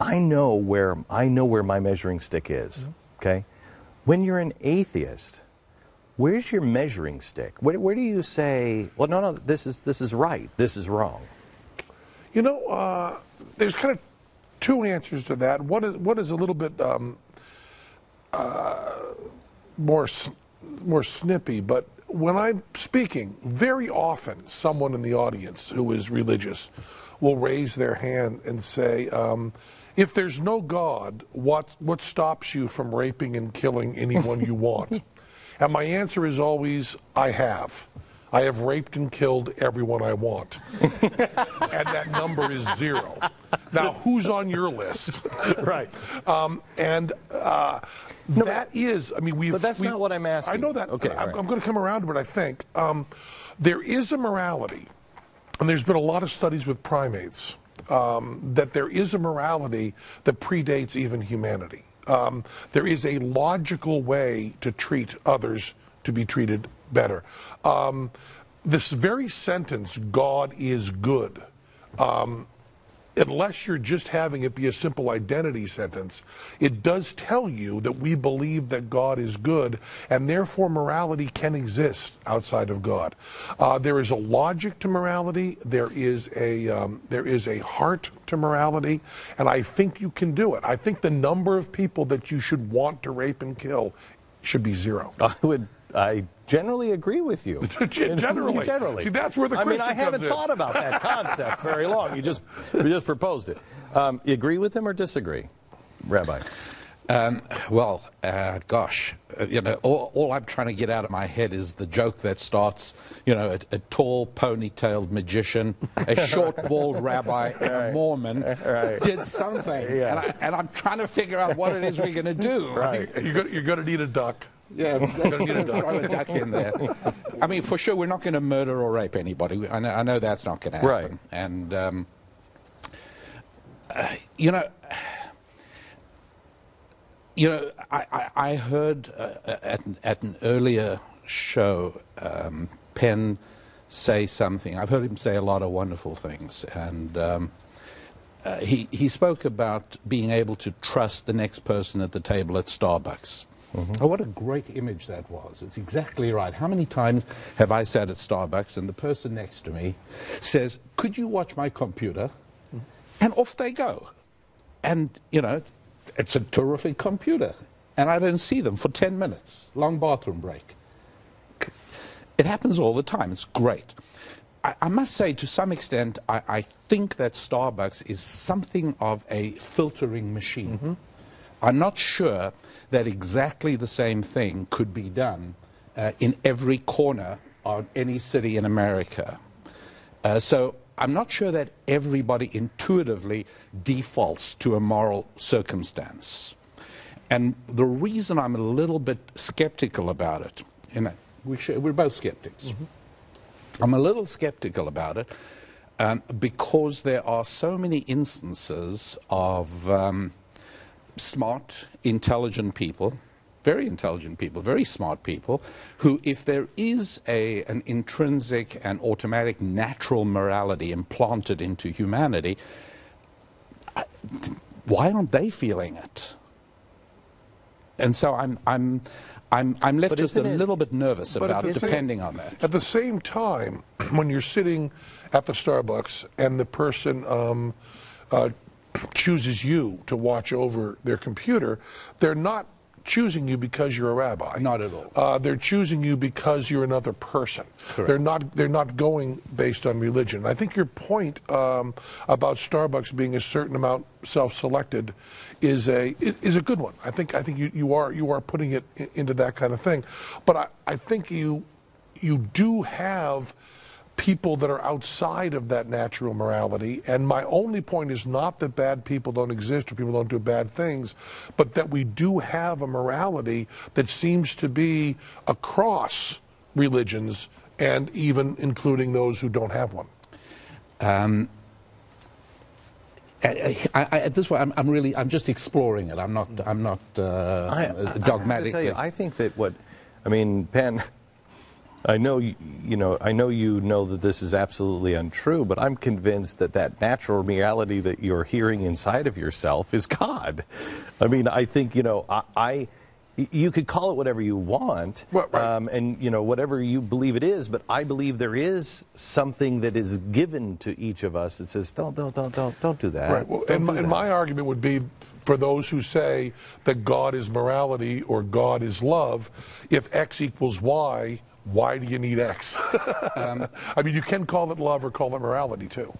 I know where my measuring stick is. Okay, when you're an atheist, where's your measuring stick? Where do you say, well, no, this is right, this is wrong? You know, there's kind of two answers to that. One is a little bit more snippy, but when I'm speaking, very often someone in the audience who is religious will raise their hand and say, if there's no God, what stops you from raping and killing anyone you want? And my answer is always, I have raped and killed everyone I want. And that number is 0. Now, who's on your list? Right. That is, I mean, But that's not what I'm asking. I know that. Okay, I'm going to come around to it, I think. There is a morality, and there's been a lot of studies with primates, that there is a morality that predates even humanity. There is a logical way to treat others to be treated better. This very sentence, God is good, unless you're just having it be a simple identity sentence, it does tell you that we believe that God is good, and therefore morality can exist outside of God. There is a logic to morality. There is a heart to morality, and I think you can do it. I think the number of people that you should want to rape and kill should be 0. I generally agree with you. Generally. See, that's where the Christian comes in. I haven't thought about that concept very long. You just proposed it. You agree with him or disagree, Rabbi? Gosh, all I'm trying to get out of my head is the joke that starts, a tall, ponytailed magician, a short, bald rabbi, and a Mormon did something, and I'm trying to figure out what it is we're going to do. Right. You're going to need a duck. Yeah, we're going to throw a duck in there. I mean, for sure, we're not going to murder or rape anybody. I know that's not going to happen. Right. And, I heard at an earlier show Penn say something. I've heard him say a lot of wonderful things, and he spoke about being able to trust the next person at the table at Starbucks. Oh, what a great image that was. It's exactly right. How many times have I sat at Starbucks and the person next to me says, could you watch my computer? And off they go. And, it's a terrific computer. And I don't see them for 10 minutes. Long bathroom break. It happens all the time. It's great. I must say, to some extent, I think that Starbucks is something of a filtering machine. I'm not sure that exactly the same thing could be done in every corner of any city in America. So I'm not sure that everybody intuitively defaults to a moral circumstance. And the reason I'm a little bit skeptical about it, and we're both skeptics. I'm a little skeptical about it because there are so many instances of smart, intelligent people, very intelligent people, very smart people, who, if there is an intrinsic and automatic natural morality implanted into humanity, why aren't they feeling it? And so I'm left just a little bit nervous about depending on that. At the same time, when you're sitting at the Starbucks and the person chooses you to watch over their computer, they're not choosing you because you're a rabbi. Not at all. They're choosing you because you're another person. Correct. They're not going based on religion. I think your point about Starbucks being a certain amount self-selected is a good one. I think you are putting it into that kind of thing. But I think you do have people that are outside of that natural morality, and my only point is not that bad people don't exist or people don't do bad things, but that we do have a morality that seems to be across religions and even including those who don't have one. At this point, I'm just exploring it. I'm not dogmatic. I have to tell you, I think that Penn, I know I know that this is absolutely untrue, but I'm convinced that that natural reality that you're hearing inside of yourself is God. I mean, I think you could call it whatever you want, right. and whatever you believe it is. But I believe there is something that is given to each of us that says, don't do that. Right. Well, and my argument would be, for those who say that God is morality or God is love, if X equals Y, why do you need X? I mean, you can call it love or call it morality too.